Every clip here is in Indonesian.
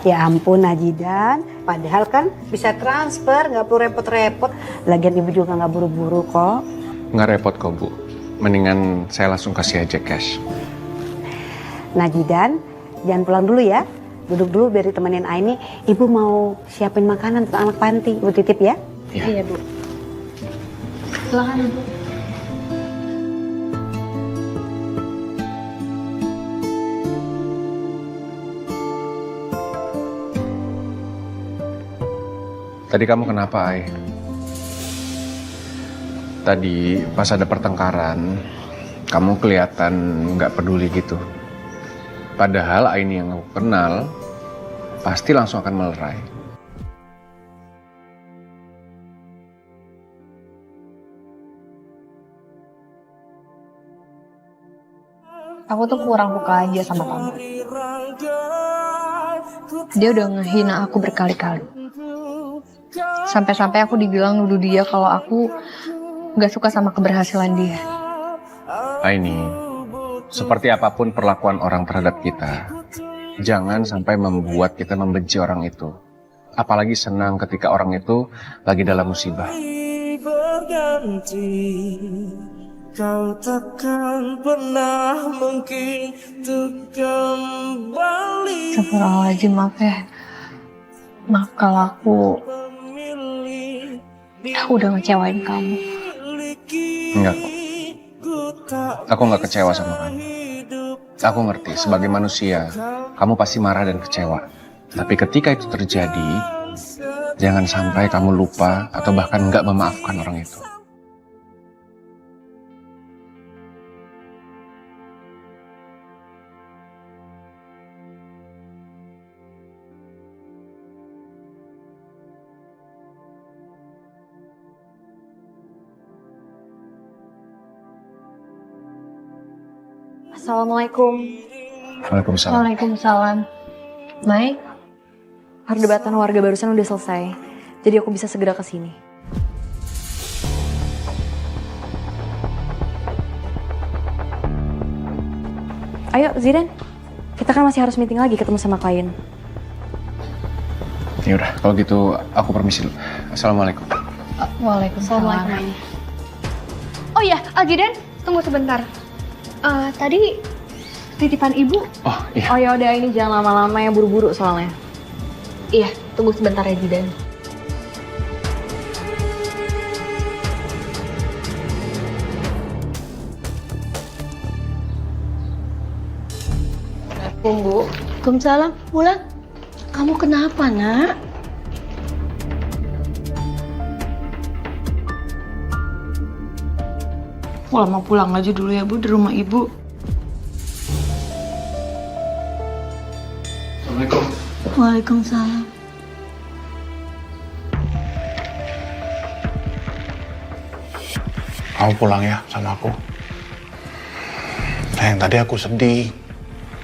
Ya ampun Najidan, padahal kan bisa transfer, nggak perlu repot-repot. Lagian ibu juga nggak buru-buru kok. Nggak repot kok Bu, mendingan saya langsung kasih aja cash. Najidan, jangan pulang dulu ya. Duduk dulu biar ditemenin Aini. Ibu mau siapin makanan untuk anak panti. Ibu titip ya? Iya. Iya Bu. Silakan Bu. Tadi kamu kenapa, Ai? Tadi pas ada pertengkaran, kamu kelihatan nggak peduli gitu. Padahal Aini yang aku kenal, pasti langsung akan melerai. Aku tuh kurang peka aja sama kamu. Dia udah ngehina aku berkali-kali. Sampai-sampai aku dibilang nuduh dia kalau aku gak suka sama keberhasilan dia. Aini, seperti apapun perlakuan orang terhadap kita, jangan sampai membuat kita membenci orang itu. Apalagi senang ketika orang itu lagi dalam musibah. Kau takkan pernah mungkin untuk kembali. Astagfirullahaladzim, maaf ya. Maaf kalau aku udah ngecewain kamu. Enggak. Aku nggak kecewa sama kamu. Aku ngerti, sebagai manusia, kamu pasti marah dan kecewa. Tapi ketika itu terjadi, jangan sampai kamu lupa atau bahkan nggak memaafkan orang itu. Assalamualaikum. Waalaikumsalam. Waalaikumsalam. Mai, perdebatan warga barusan udah selesai. Jadi aku bisa segera ke sini. Ayo Zidan, kita kan masih harus meeting lagi ketemu sama klien. Ya udah, kalau gitu aku permisi dulu. Assalamualaikum. Waalaikumsalam. Oh iya, Zidan, tunggu sebentar. Tadi titipan ibu. Oh iya. Oh ya udah, ini jangan lama-lama ya, buru-buru soalnya. Iya, tunggu sebentar ya Zidan. Bu. Waalaikumsalam. Wulan, kamu kenapa nak? Lama pulang aja dulu ya Bu di rumah Ibu. Assalamualaikum. Waalaikumsalam. Kamu pulang ya sama aku. Sayang, tadi aku sedih.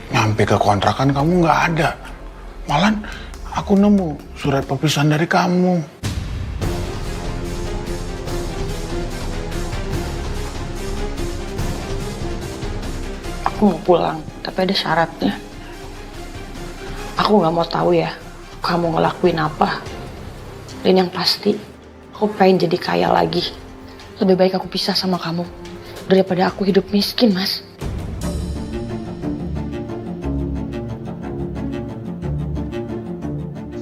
Nyampe ke kontrakan kamu nggak ada. Malah aku nemu surat perpisahan dari kamu. Aku mau pulang, tapi ada syaratnya. Aku nggak mau tahu ya kamu ngelakuin apa. Dan yang pasti, aku pengen jadi kaya lagi. Lebih baik aku pisah sama kamu daripada aku hidup miskin, Mas.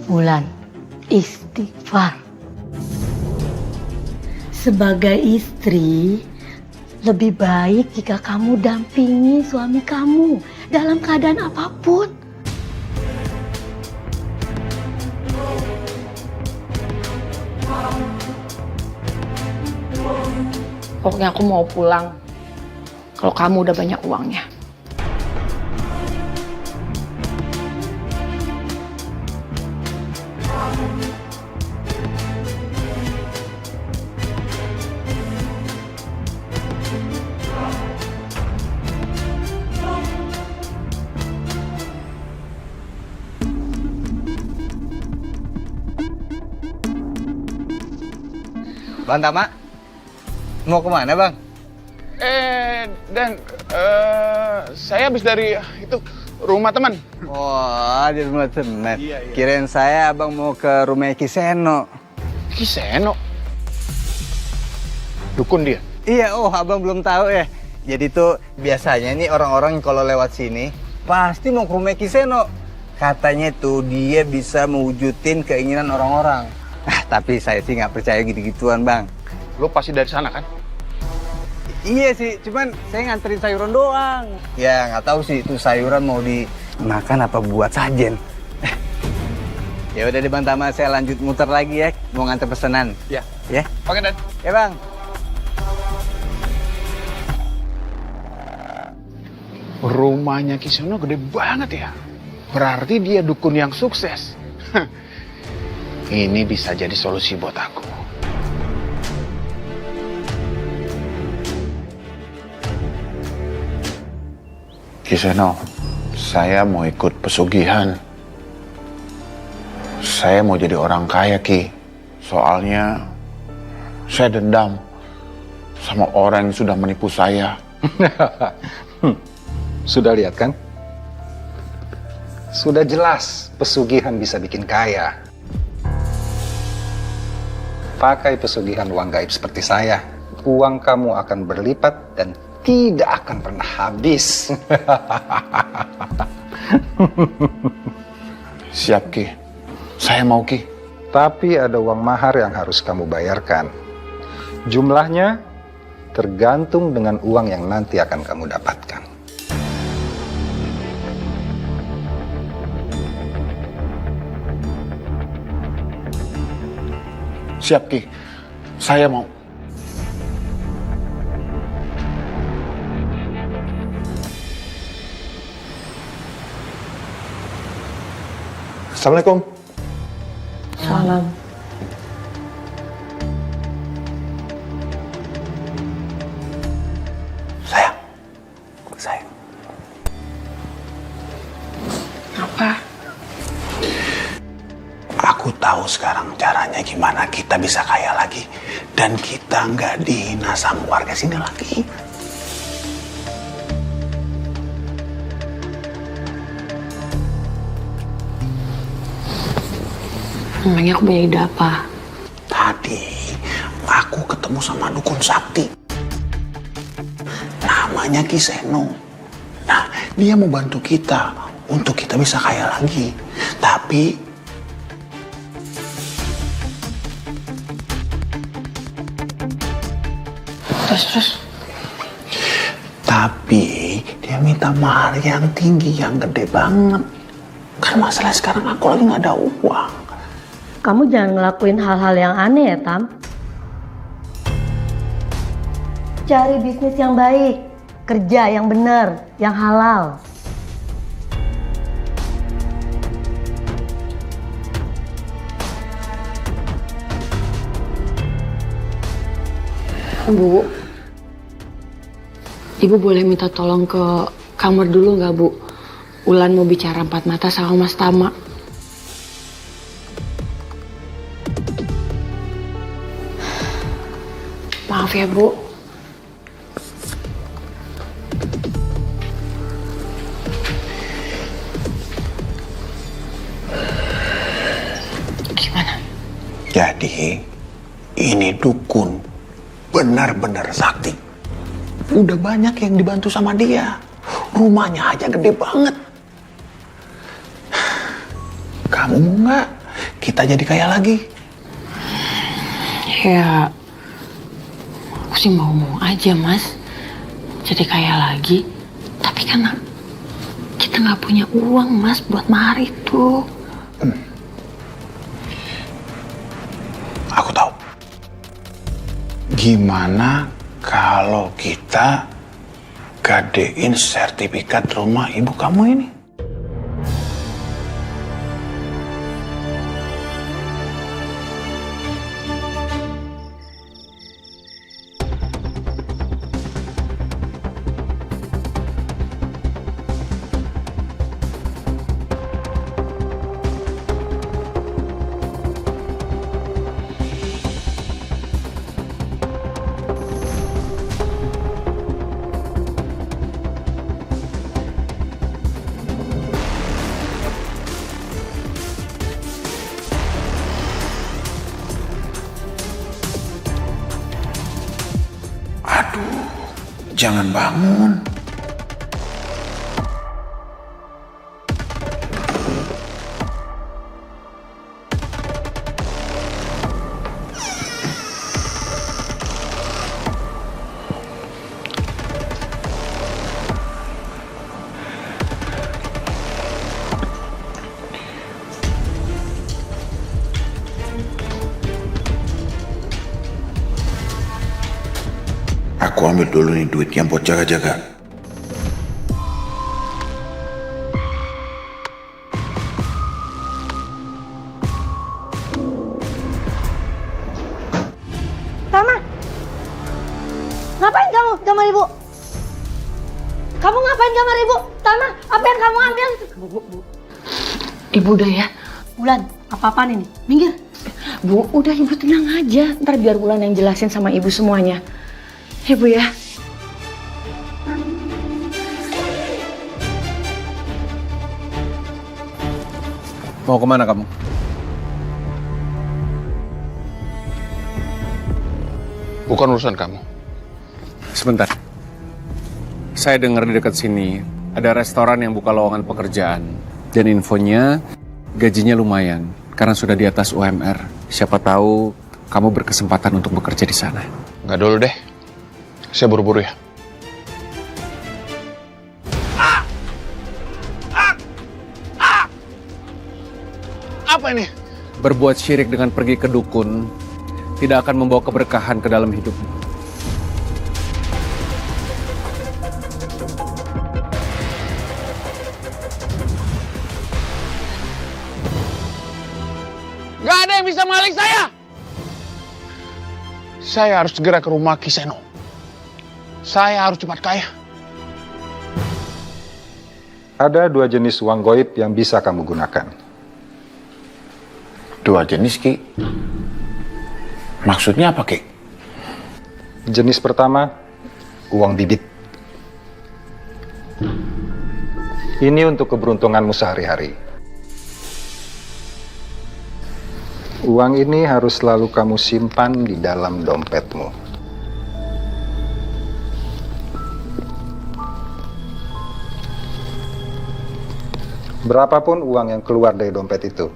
Wulan, istighfar. Sebagai istri, lebih baik jika kamu dampingi suami kamu dalam keadaan apapun. Pokoknya aku mau pulang kalau kamu udah banyak uangnya. Bang Tama, mau kemana Bang? Dan saya habis dari itu rumah teman. Wah, di rumah teman. Iya. Kirain saya abang mau ke rumah Kiseno. Kiseno. Dukun dia. Iya, oh abang belum tahu ya. Jadi tuh biasanya nih orang-orang kalau lewat sini pasti mau ke rumah Kiseno. Katanya tuh dia bisa mewujudin keinginan orang-orang. Tapi saya sih nggak percaya gitu-gituan, Bang. Lu pasti dari sana kan? Iya sih, cuman saya nganterin sayuran doang. Ya nggak tahu sih itu sayuran mau dimakan apa buat sajen. Ya udah deh Bang Tama, saya lanjut muter lagi ya, mau nganter pesanan. Ya. Ya. Oke, Dan. Ya Bang. Rumahnya Kiseno gede banget ya. Berarti dia dukun yang sukses. Ini bisa jadi solusi buat aku. Kiseno, saya mau ikut pesugihan. Saya mau jadi orang kaya, Ki. Soalnya saya dendam sama orang yang sudah menipu saya. Sudah lihat kan? Sudah jelas pesugihan bisa bikin kaya. Pakai pesugihan uang gaib seperti saya, uang kamu akan berlipat dan tidak akan pernah habis. Siap, Ki. Saya mau, Ki. Tapi ada uang mahar yang harus kamu bayarkan. Jumlahnya tergantung dengan uang yang nanti akan kamu dapatkan. Siap, Ki. Saya mau. Assalamualaikum. Salam. Sayang. Apa? Aku tahu sekarang caranya gimana kita bisa kaya lagi. Dan kita nggak dihina sama warga sini lagi. Emangnya aku punya ide apa? Tadi aku ketemu sama dukun sakti. Namanya Kiseno. Nah, dia mau bantu kita untuk kita bisa kaya lagi. Tapi Terus? Tapi dia minta mahar yang tinggi, yang gede banget. Kan masalah sekarang aku lagi nggak ada uang. Kamu jangan ngelakuin hal-hal yang aneh ya, Tam. Cari bisnis yang baik, kerja yang benar, yang halal. Bu, Ibu boleh minta tolong ke kamar dulu nggak, Bu? Ulan mau bicara empat mata sama Mas Tama. Maaf ya, Bu. Gimana? Jadi ini dukun benar-benar sakti. Udah banyak yang dibantu sama dia. Rumahnya aja gede banget. Kamu mau nggak kita jadi kaya lagi? Ya, aku sih mau aja, Mas. Jadi kaya lagi. Tapi kan kita nggak punya uang, Mas, buat mahar itu. Aku tahu. Gimana kalau kita gadein sertifikat rumah ibu kamu ini? Jangan bangun. Aku ambil dulu nih duit yang buat jaga-jaga. Tama, ngapain kamu kamar ibu? Kamu ngapain kamar ibu? Tama, apa yang kamu ambil? Ibu udah ya. Bulan, apa-apaan ini? Minggir. Bu, udah ibu tenang aja. Ntar biar Bulan yang jelasin sama ibu semuanya. Ibu ya. Mau kemana kamu? Bukan urusan kamu. Sebentar. Saya dengar di dekat sini ada restoran yang buka lowongan pekerjaan. Dan infonya gajinya lumayan karena sudah di atas UMR. Siapa tahu kamu berkesempatan untuk bekerja di sana. Nggak dulu deh. Saya buru-buru ya. Apa ini? Berbuat syirik dengan pergi ke dukun tidak akan membawa keberkahan ke dalam hidupmu. Nggak ada yang bisa maling saya. Saya harus segera ke rumah Kiseno. Saya harus cepat kaya. Ada 2 jenis uang goib yang bisa kamu gunakan. 2 jenis, Ki. Maksudnya apa, Ki? Jenis pertama, uang bibit. Ini untuk keberuntunganmu sehari-hari. Uang ini harus selalu kamu simpan di dalam dompetmu. Berapapun uang yang keluar dari dompet itu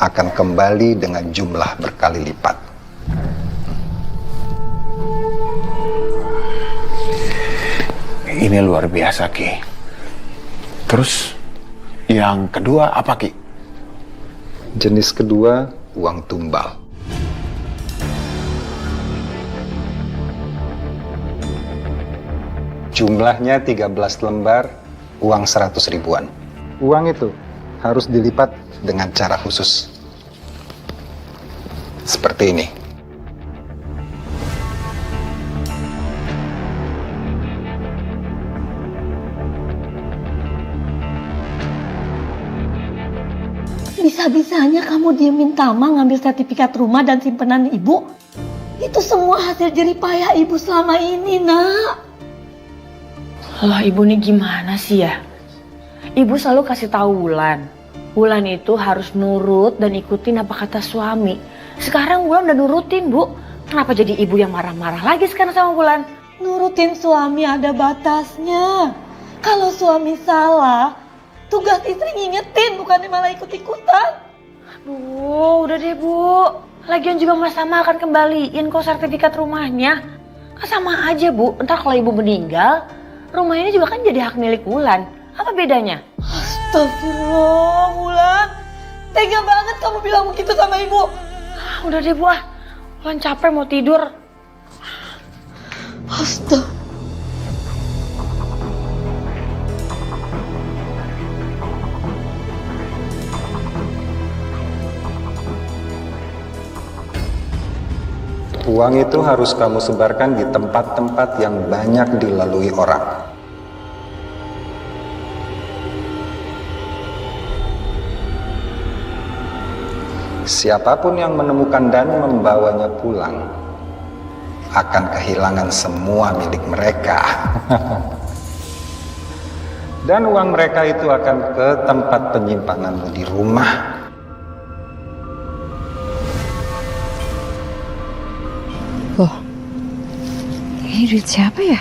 akan kembali dengan jumlah berkali lipat. Ini luar biasa, Ki. Terus yang kedua apa, Ki? Jenis kedua, uang tumbal. Jumlahnya 13 lembar, uang 100 ribuan. Uang itu harus dilipat dengan cara khusus. Seperti ini. Bisa-bisanya kamu diemin Tama ngambil sertifikat rumah dan simpanan ibu? Itu semua hasil jeripayah ibu selama ini, nak. Loh, ibu nih gimana sih ya? Ibu selalu kasih tahu Wulan. Wulan itu harus nurut dan ikutin apa kata suami. Sekarang Wulan udah nurutin, Bu. Kenapa jadi ibu yang marah-marah lagi sekarang sama Wulan? Nurutin suami ada batasnya. Kalau suami salah, tugas istri ngingetin, bukannya malah ikut-ikutan. Aduh, udah deh, Bu. Lagian juga Mas Tama akan kembaliin kok sertifikat rumahnya. Kan sama aja, Bu. Ntar kalau ibu meninggal, rumah ini juga kan jadi hak milik Wulan. Apa bedanya? Astagfirullah, Wulan. Tega banget kamu bilang begitu sama ibu. Udah deh, Bu. Wulan capek mau tidur. Astaga. Uang itu harus kamu sebarkan di tempat-tempat yang banyak dilalui orang. Siapapun yang menemukan dan membawanya pulang akan kehilangan semua milik mereka. Dan uang mereka itu akan ke tempat penyimpananmu di rumah. Loh, ini duit siapa ya?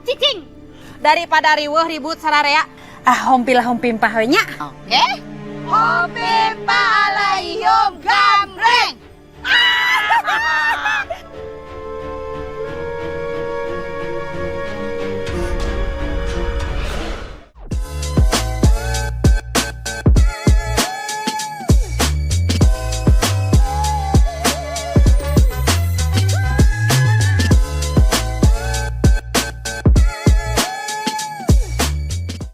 Cicing, daripada riweuh ribut sararea, hompilah hompimpah we nya. Oke. Hompimpa alaihom.